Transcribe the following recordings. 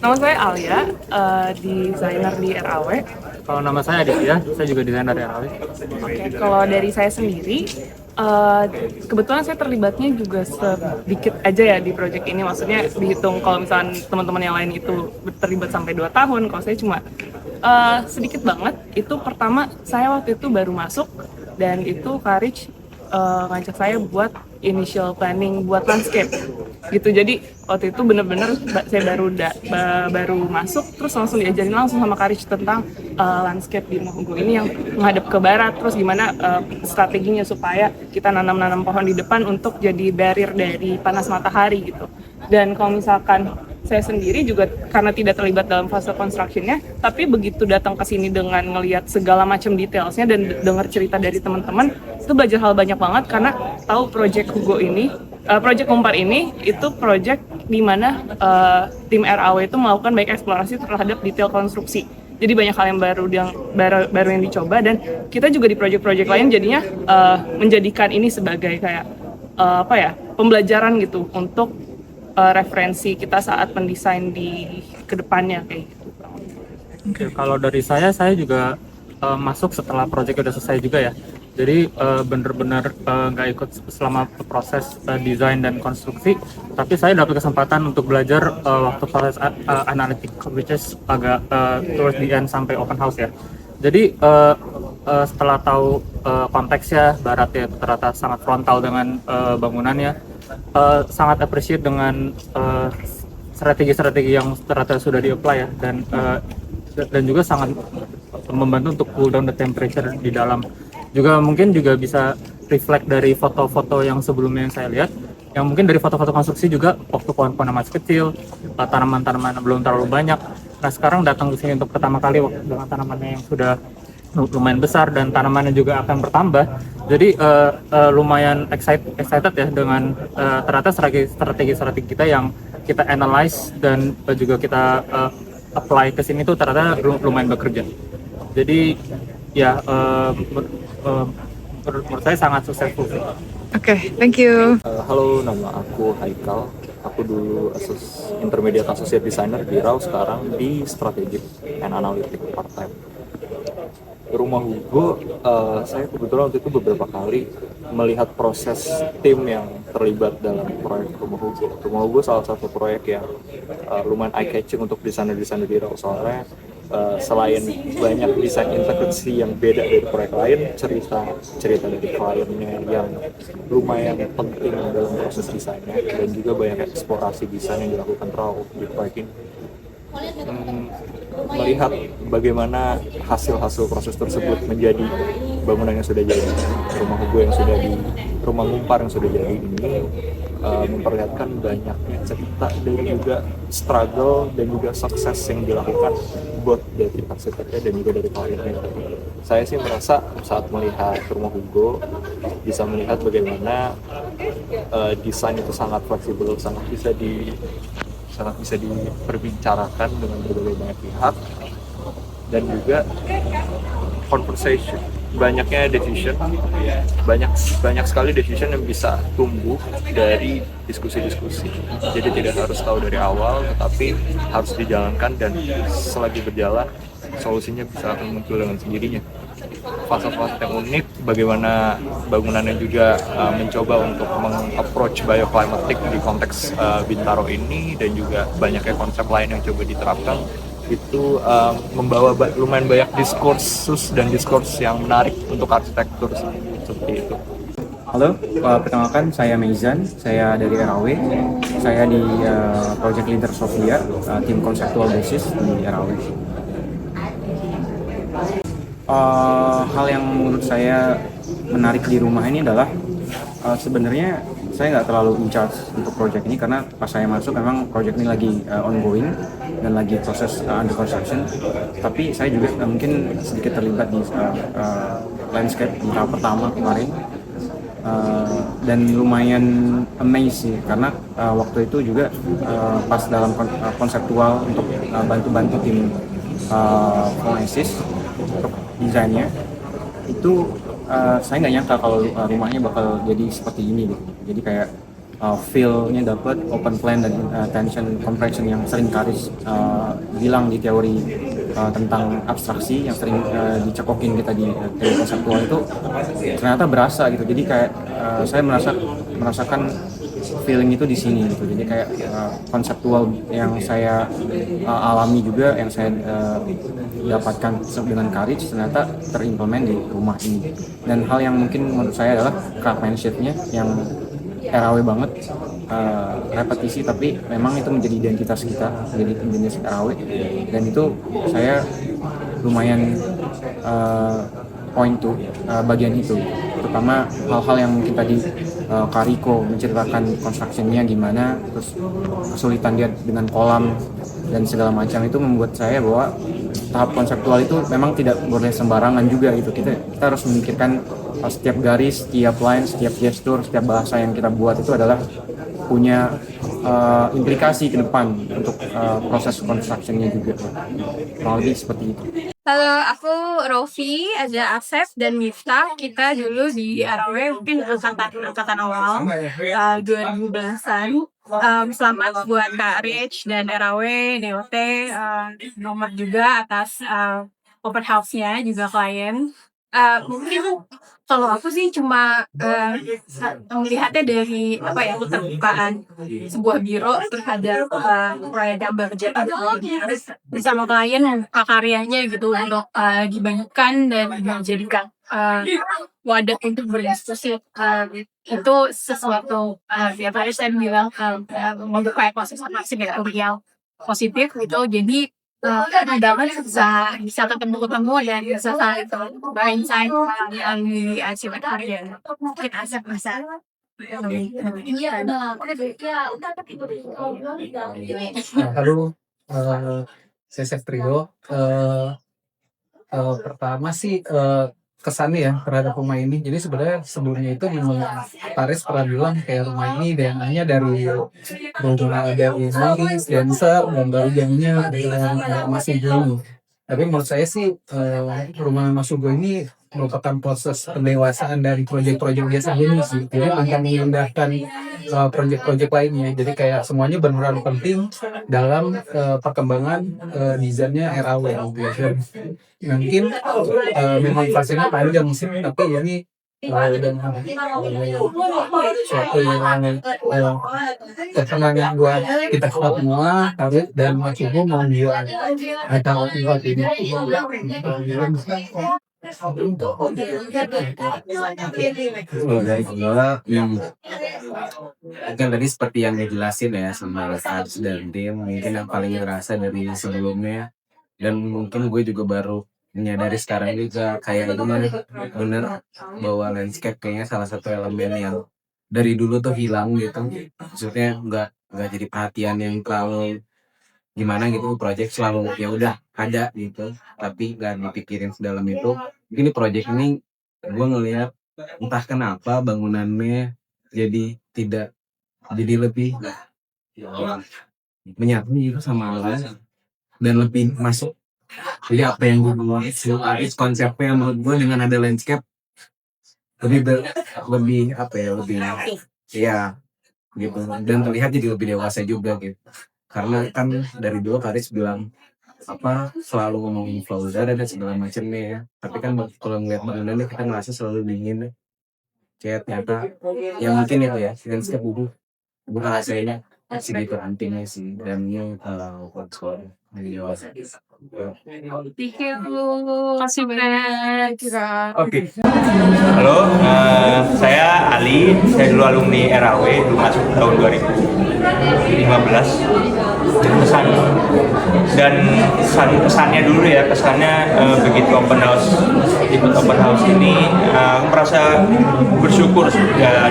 Nama saya Alia, desainer di RAW. Kalau nama saya Aditya, saya juga desainer RAW. Oke, kalau dari saya sendiri, eh, kebetulan saya terlibatnya juga sedikit aja ya di project ini. Maksudnya dihitung kalau misalnya teman-teman yang lain itu terlibat sampai 2 tahun, kalau saya cuma sedikit banget. Itu pertama, saya waktu itu baru masuk, dan itu Karich ngajak saya buat initial planning buat landscape gitu. Jadi waktu itu bener-bener saya baru masuk, terus langsung diajarin langsung sama Karich tentang landscape di Mohogo ini yang menghadap ke barat, terus gimana strateginya supaya kita nanam-nanam pohon di depan untuk jadi barrier dari panas matahari gitu. Dan kalau misalkan saya sendiri juga karena tidak terlibat dalam fase construction-nya, tapi begitu datang ke sini dengan ngelihat segala macam detailsnya dan dengar cerita dari teman-teman, itu belajar hal banyak banget karena tahu project Hugo ini, project Umpar ini itu project di mana tim RAW itu melakukan banyak eksplorasi terhadap detail konstruksi. Jadi banyak hal yang baru yang dicoba, dan kita juga di project-project lain jadinya menjadikan ini sebagai kayak pembelajaran gitu untuk referensi kita saat mendesain di kedepannya kayak gitu. Oke, kalau dari saya juga masuk setelah proyek udah selesai juga ya. Jadi bener-bener nggak ikut selama proses desain dan konstruksi, tapi saya dapat kesempatan untuk belajar waktu proses analitik, which is agak towards the end sampai open house ya. Jadi setelah tahu konteksnya, barat ya ternyata sangat frontal dengan bangunannya. Sangat appreciate dengan strategi-strategi yang ternyata sudah di-apply ya, dan juga sangat membantu untuk cool down the temperature di dalam. Juga mungkin juga bisa reflect dari foto-foto yang sebelumnya yang saya lihat, yang mungkin dari foto-foto konstruksi juga waktu pohon-pohon masih kecil, tanaman-tanaman belum terlalu banyak. Nah sekarang datang ke sini untuk pertama kali dengan tanamannya yang sudah lumayan besar dan tanamannya juga akan bertambah. Jadi lumayan excited ya dengan ternyata strategi kita yang kita analyze dan juga kita apply ke sini tuh ternyata lumayan bekerja. Jadi ya menurut saya sangat successful. Oke, thank you. Halo, nama aku Haikal. Aku dulu intermediate associate designer di RAW, sekarang di strategic and analytic part time. Rumah Hugo, saya kebetulan waktu itu beberapa kali melihat proses tim yang terlibat dalam proyek Rumah Hugo. Rumah Hugo salah satu proyek yang lumayan eye-catching untuk desainer-desainer di RAW, soalnya selain banyak desain integrasi yang beda dari proyek lain, cerita dari kliennya yang lumayan penting dalam proses desainnya, dan juga banyak eksplorasi desain yang dilakukan RAW di proyek ini. Melihat bagaimana hasil-hasil proses tersebut menjadi bangunan yang sudah jadi, rumah Hugo yang sudah di rumah Umpar yang sudah jadi ini, memperlihatkan banyaknya cerita dan juga struggle dan juga sukses yang dilakukan buat dari arsiteknya dan juga dari kliennya. Saya sih merasa saat melihat rumah Hugo bisa melihat bagaimana desain itu sangat fleksibel, sangat bisa diperbicarakan dengan berbagai banyak pihak, dan juga conversation, banyaknya decision, banyak sekali decision yang bisa tumbuh dari diskusi-diskusi. Jadi tidak harus tahu dari awal, tetapi harus dijalankan, dan selagi berjalan solusinya bisa akan muncul dengan sendirinya. Fase-fase yang unik, bagaimana bangunannya juga mencoba untuk meng-approach bioclimatic di konteks Bintaro ini, dan juga banyaknya konsep lain yang coba diterapkan, itu membawa lumayan banyak diskursus dan diskurs yang menarik untuk arsitektur seperti itu. Halo, perkenalkan saya Meizan, saya dari RAW. Saya di Project Leader Sofia, tim konseptual basis di RAW. Hal yang menurut saya menarik di rumah ini adalah sebenarnya saya nggak terlalu in charge untuk project ini, karena pas saya masuk memang project ini lagi ongoing dan lagi proses under construction. Tapi saya juga mungkin sedikit terlibat di landscape di tahap pertama kemarin, dan lumayan amazed sih, karena waktu itu juga pas dalam konseptual untuk bantu-bantu tim Phonesis untuk desainnya itu, saya nggak nyangka kalau rumahnya bakal jadi seperti ini gitu. Jadi kayak feel-nya dapat, open plan dan tension compression yang sering Karis bilang di teori tentang abstraksi yang sering dicekokin kita di teori konseptual itu ternyata berasa gitu. Jadi kayak saya merasakan feeling itu di sini gitu. Jadi kayak konseptual yang saya alami juga, yang saya dapatkan dengan Karis ternyata terimplement di rumah ini. Dan hal yang mungkin menurut saya adalah craftsmanship-nya yang RAW banget, repetisi tapi memang itu menjadi identitas kita, menjadi identitas RAW, dan itu saya lumayan point to bagian itu, terutama hal-hal yang mungkin tadi Kariko menceritakan construction-nya gimana, terus kesulitan dia dengan kolam dan segala macam, itu membuat saya bahwa tahap konseptual itu memang tidak boleh sembarangan juga gitu. Kita harus memikirkan setiap garis, setiap line, setiap gestur, setiap bahasa yang kita buat itu adalah punya implikasi ke depan untuk proses construction-nya juga. Kurang lebih seperti itu. Halo, aku Rofi, ada Asep dan Miftah. Kita dulu di RAW mungkin angkatan awal 2010-an. Selamat buat Kak Rich dan RAW, DOT, nomor juga atas open house-nya, juga klien. Mungkin kalau aku sih cuma melihatnya dari keterbukaan sebuah biro terhadap proyek yang bekerja bersama klien, karyanya gitu untuk dibagikan dan dijadikan wadah untuk berdiskusi. Itu sesuatu yang tadi saya bilang membuka ekosistem yang positif gitu. Jadi banget bisa ketemu dan bisa saling berbincang yang di achievement harian. Kita Asep bisa. Halo, saya Septrio. Pertama sih kesannya ya terhadap rumah ini. Jadi sebenarnya sebelumnya itu memang Paris pernah bilang kayak rumah ini DNA-nya dari rumah dari Maurice, Dancer, dan baru jamnya dengan Mas Hugo. Tapi menurut saya sih rumah Mas Hugo ini merupakan proses pendewasaan dari proyek-proyek biasa ini sih. Jadi akan mengindahkan proyek-proyek lainnya. Jadi kayak semuanya berperan penting dalam perkembangan desainnya RAW. Mungkin memang fasenya panjang sih, tapi ini suatu yang kesenangan buat kita semua, dan Mas Hugo mau membuat acara ini. Mungkin tadi seperti yang dijelasin ya sama Ars dan tim, mungkin yang paling ngerasa dari sebelumnya, dan mungkin gue juga baru menyadari sekarang juga kayak bener bahwa landscape kayaknya salah satu elemen yang dari dulu tuh hilang gitu. Maksudnya nggak jadi perhatian yang terlalu gimana gitu, project selalu ya udah ada gitu, tapi nggak dipikirin sedalam itu. Mungkin di project ini gue ngelihat entah kenapa bangunannya jadi lebih menyatu gitu sama alam dan lebih masuk. Jadi apa yang gue bilang itu konsepnya menurut gue dengan ada landscape lebih ya gitu, dan terlihat jadi lebih dewasa juga gitu. Karena kan dari dulu Karis bilang selalu ngomongin flow udara dan segala macamnya ya. Tapi kan kalau ngeliat bangunannya kita ngerasa selalu dingin. Kayak ternyata ya mungkin itu ya landscape bukan hasilnya segitu antingnya sih, dan ini kontrol dari dewasa. Thank you, kasih banyak. Oke. Halo, saya Ali. Saya dulu alumni RAW, dulu masuk tahun 2015. Kesannya dulu ya, begitu ikut open house ini, aku merasa bersyukur sudah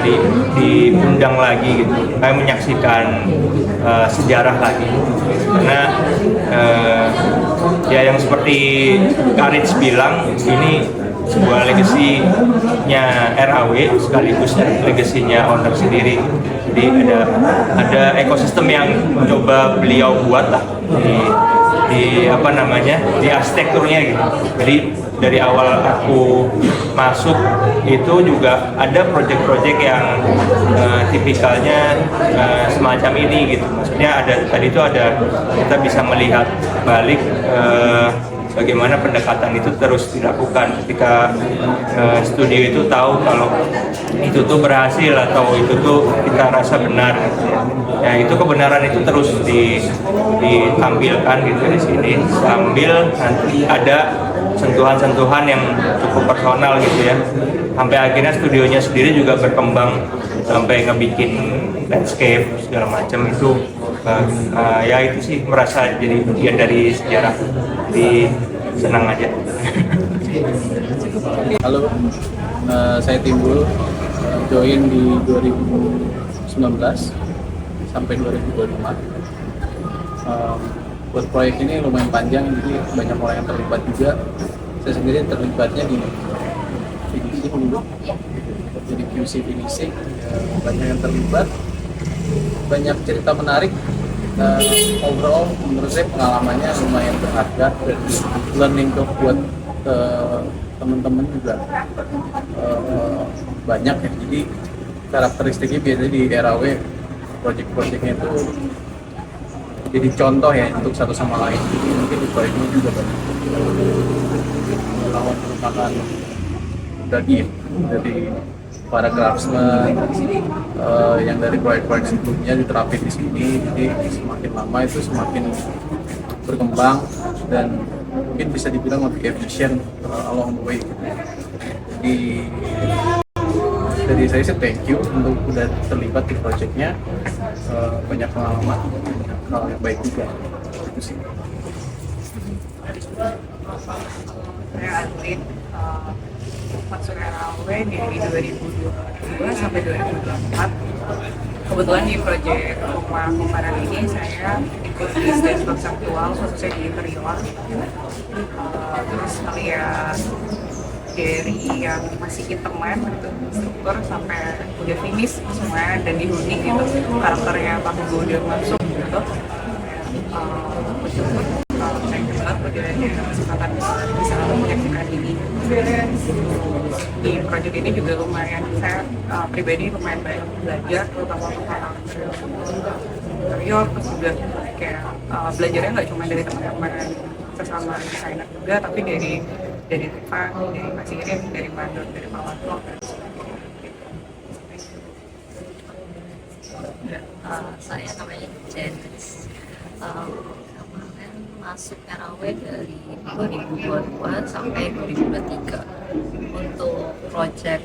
diundang lagi gitu. Saya menyaksikan sejarah lagi, karena ya yang seperti Karits bilang, ini sebuah legasinya RAW sekaligus legasinya owner sendiri. Jadi ada ekosistem yang mencoba beliau buat lah apa namanya di arsitekturnya gitu. Jadi dari awal aku masuk itu juga ada proyek-proyek yang tipikalnya semacam ini gitu. Maksudnya tadi itu ada kita bisa melihat balik bagaimana pendekatan itu terus dilakukan ketika studio itu tahu kalau itu tuh berhasil atau itu tuh kita rasa benar gitu ya. Ya itu kebenaran itu terus ditampilkan gitu di sini sambil nanti ada sentuhan-sentuhan yang cukup personal gitu ya. Sampai akhirnya studionya sendiri juga berkembang sampai ngebikin landscape segala macam itu. Ya itu sih merasa jadi bagian dari sejarah, jadi senang aja. Halo, saya Timbul, join di 2019 sampai 2025. Buat proyek ini lumayan panjang, jadi banyak orang yang terlibat juga. Saya sendiri terlibatnya di finishing dulu, jadi QC finishing, banyak yang terlibat, banyak cerita menarik. Overall menurut saya pengalamannya lumayan berharga dan learning curve buat teman-teman juga banyak ya. Jadi karakteristiknya biasanya di RAW project-projectnya itu jadi contoh ya untuk satu sama lain. Jadi mungkin di proyek ini juga banyak lawan merupakan dari para craftsman yang dari proyek-proyek sebelumnya diterapin di sini. Jadi semakin lama itu semakin berkembang dan mungkin bisa dibilang lebih efisien along the way. Jadi dari saya sih thank you untuk udah terlibat di proyeknya, banyak pengalaman, banyak hal yang baik juga. Itu sih. Saya Adlin, masuk RAW dari 2022 sampai 2024. Kebetulan di proyek rumah kumparan ini saya ikut di stage konseptual khususnya di interior. Terus ngeliat dari yang masih hitaman gitu, struktur sampai udah finish semuanya dan dihuni gitu, karakternya Pak Hugo udah masuk gitu. Bersyukur saya banget udah ada kesempatan bisa menyaksikan ini. Di proyek ini juga lumayan, saya pribadi lumayan banyak belajar, terutama tentang interior, terus juga kayak belajarnya nggak cuma dari teman-teman sesama desainer juga, tapi dari Tifa, dari Mas Irin, dari Mandor, dari Pak Watlo. Saya namanya Janice. Kemarin masuk RAW dari 2022 sampai 2023. Untuk project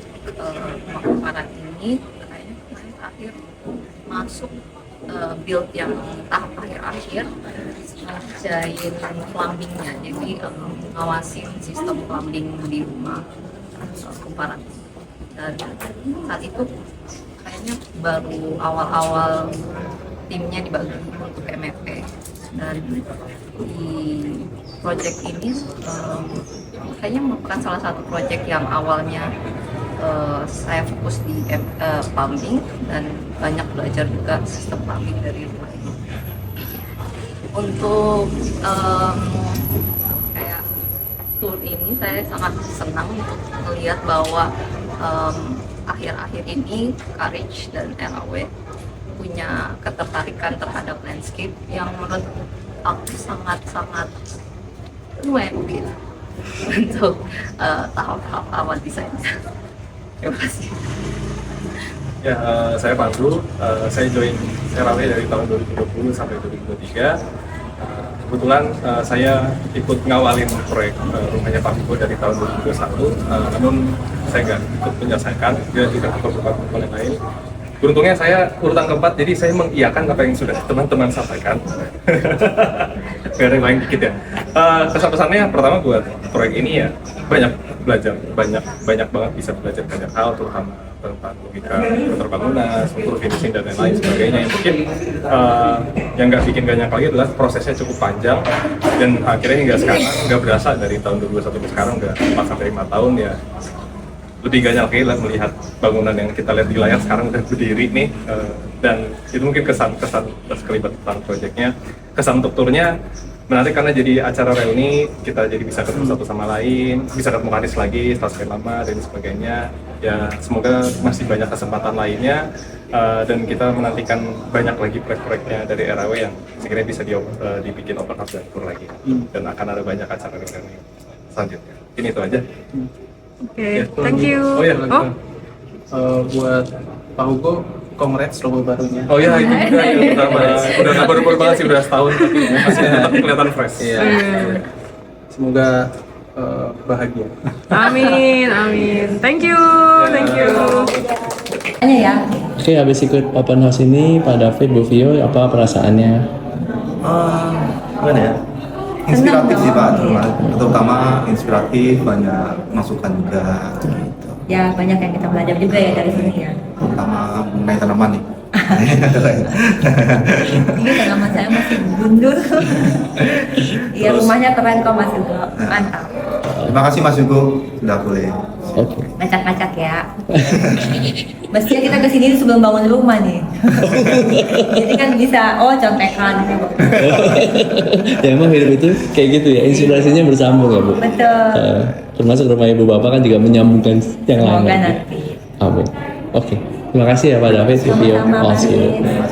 Kumparan ini kayaknya kemarin terakhir masuk build yang tahap akhir-akhir, ngerjain plumbingnya, jadi ngawasin sistem plumbing di rumah Kumparan. Dan saat itu kayaknya baru awal-awal timnya dibagi untuk MFP. Dan di project ini kayaknya merupakan salah satu project yang awalnya saya fokus di plumbing dan banyak belajar juga sistem plumbing dari rumah ini. Untuk kayak tour ini saya sangat senang untuk melihat bahwa akhir-akhir ini Courage dan RAW punya ketertarikan terhadap landscape yang menurut aku sangat-sangat lumayan oke untuk tahap-tahap awal desain. Terima kasih. Ya, saya Pandu. Saya join RAW dari tahun 2020 sampai 2023. Kebetulan saya ikut ngawalin proyek rumahnya Pak Hugo dari tahun 2021. Namun saya nggak ikut menyelesaikan, dia juga ikut beberapa komponen lain. Beruntungnya saya urutan keempat, jadi saya mengiyakan apa yang sudah teman-teman sampaikan. Gak ada yang lain dikit ya. Pesan-pesannya pertama buat proyek ini ya banyak belajar, banyak banget bisa belajar banyak hal, terutama tentang logika keterbangunan, struktur finishing dan lain-lain sebagainya. Yang mungkin yang nggak bikin banyak lagi adalah prosesnya cukup panjang dan akhirnya hingga sekarang nggak berasa dari tahun 2021 sampai sekarang udah 4-5 tahun ya. Lebih banyak lagi lah melihat bangunan yang kita lihat di layar sekarang udah berdiri nih, dan itu mungkin kesan kesan kelibatan proyeknya. Kesan untuk turnya menarik karena jadi acara reuni, kita jadi bisa ketemu satu sama lain, bisa ketemu Karis lagi setelah sekian lama dan sebagainya. Ya semoga masih banyak kesempatan lainnya, dan kita menantikan banyak lagi proyek-proyeknya dari RAW yang sekiranya bisa dibikin open house dan tour lagi, dan akan ada banyak acara reuni selanjutnya. Ini itu aja. Oke, thank you. Oh ya, Buat Pak Hugo, congrats logo barunya. oh ya itu juga yang pertama. Udah nggak baru banget sih, udah setahun tapi masih tetap kelihatan fresh. Iya. Semoga bahagia. Amin, amin. Thank you, thank you. Oke, habis ikut open house ini, Pak David, Bu Vio, apa perasaannya? Gimana ya? Inspiratif sih Pak, terutama inspiratif, banyak masukan juga. Gitu. Ya banyak yang kita belajar juga ya dari sini ya. Terutama mengenai tanaman nih. Ini tanaman saya masih gundul. Iya rumahnya keren kok Mas Hugo, mantap. Terima kasih Mas Hugo, sudah boleh. Oke. Ngacak-ngacak ya. Mestinya kita kesini sebelum bangun rumah nih. Jadi kan bisa, contekan. Ya emang hidup itu kayak gitu ya, inspirasinya bersambung ya Bu. Betul. Termasuk rumah ibu bapak kan juga menyambungkan yang lain. Semoga lagi. nanti. Amin. Oke, terima kasih ya Pak David, Bu Vio, Sama-sama, Mas Vio. Mas.